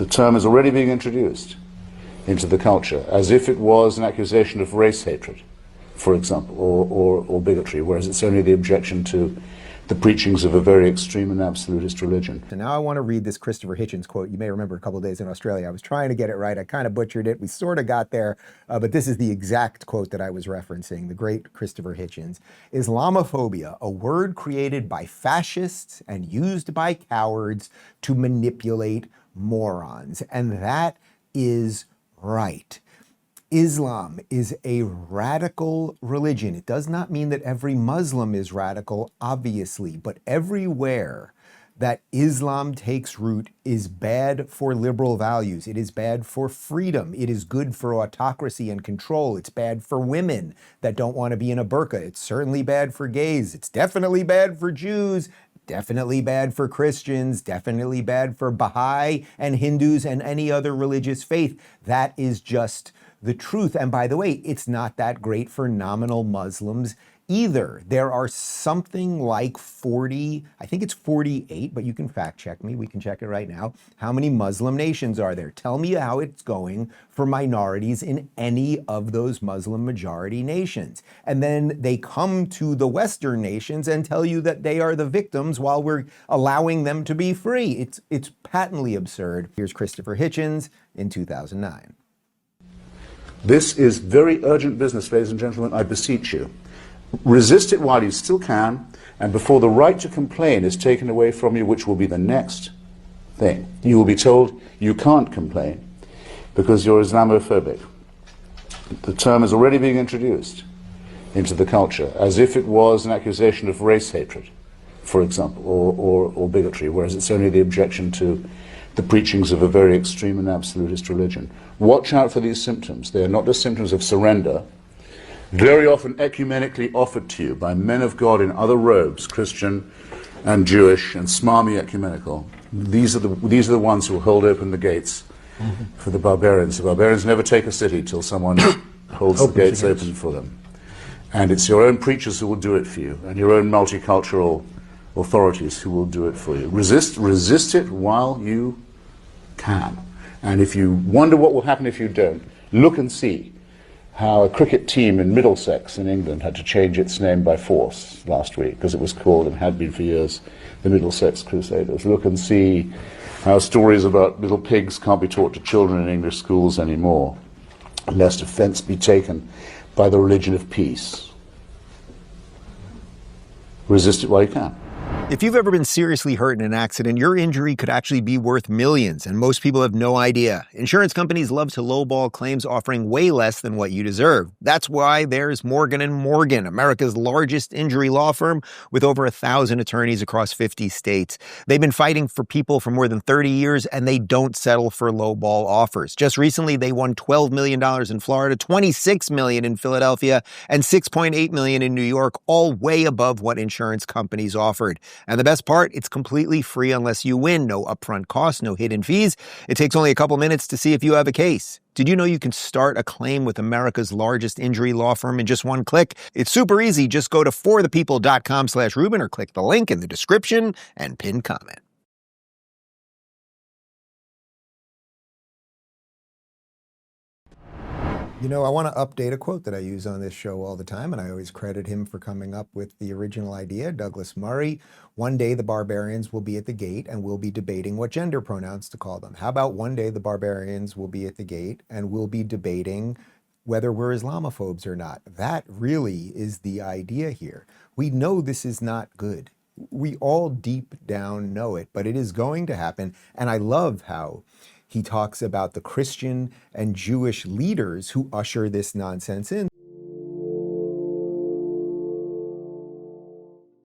The term is already being introduced into the culture as if it was an accusation of race hatred, for example, or bigotry, whereas it's only the objection to the preachings of a very extreme and absolutist religion. And now I want to read this Christopher Hitchens quote. You may remember a couple of days in Australia, I was trying to get it right. I kind of butchered it. We sort of got there, but this is the exact quote that I was referencing, the great Christopher Hitchens. Islamophobia, a word created by fascists and used by cowards to manipulate morons. And that is right. Islam is a radical religion. It does not mean that every Muslim is radical, obviously, but everywhere that Islam takes root is bad for liberal values. It is bad for freedom. It is good for autocracy and control. It's bad for women that don't want to be in a burqa. It's certainly bad for gays. It's definitely bad for Jews. Definitely bad for Christians, definitely bad for Baha'i and Hindus and any other religious faith. That is just the truth. And by the way, it's not that great for nominal Muslims either. There are something like 40, I think it's 48, but you can fact check me. We can check it right now. How many Muslim nations are there? Tell me how it's going for minorities in any of those Muslim majority nations. And then they come to the Western nations and tell you that they are the victims while we're allowing them to be free. It's patently absurd. Here's Christopher Hitchens in 2009. This is very urgent business, ladies and gentlemen, I beseech you. Resist it while you still can, and before the right to complain is taken away from you, which will be the next thing. You will be told you can't complain because you're Islamophobic. The term is already being introduced into the culture as if it was an accusation of race hatred, for example, or bigotry, whereas it's only the objection to the preachings of a very extreme and absolutist religion. Watch out for these symptoms. They are not just symptoms of surrender, very often ecumenically offered to you by men of God in other robes, Christian and Jewish and smarmy ecumenical. These are the ones who will hold open the gates for the barbarians. The barbarians never take a city till someone holds the gates open for them. And it's your own preachers who will do it for you, and your own multicultural authorities who will do it for you. Resist it while you can. And if you wonder what will happen if you don't, look and see how a cricket team in Middlesex in England had to change its name by force last week because it was called, and had been for years, the Middlesex Crusaders. Look and see how stories about little pigs can't be taught to children in English schools anymore, lest offense be taken by the religion of peace. Resist it while you can. If you've ever been seriously hurt in an accident, your injury could actually be worth millions, and most people have no idea. Insurance companies love to lowball claims, offering way less than what you deserve. That's why there's Morgan & Morgan, America's largest injury law firm with over 1,000 attorneys across 50 states. They've been fighting for people for more than 30 years, and they don't settle for lowball offers. Just recently, they won $12 million in Florida, $26 million in Philadelphia, and $6.8 million in New York, all way above what insurance companies offered. And the best part, it's completely free unless you win. No upfront costs, no hidden fees. It takes only a couple minutes to see if you have a case. Did you know you can start a claim with America's largest injury law firm in just one click? It's super easy. Just go to forthepeople.com/Rubin or click the link in the description and pin comment. You know, I want to update a quote that I use on this show all the time, and I always credit him for coming up with the original idea, Douglas Murray. One day the barbarians will be at the gate and we'll be debating what gender pronouns to call them. How about one day the barbarians will be at the gate and we'll be debating whether we're Islamophobes or not? That really is the idea here. We know this is not good. We all deep down know it, but it is going to happen. And I love how he talks about the Christian and Jewish leaders who usher this nonsense in.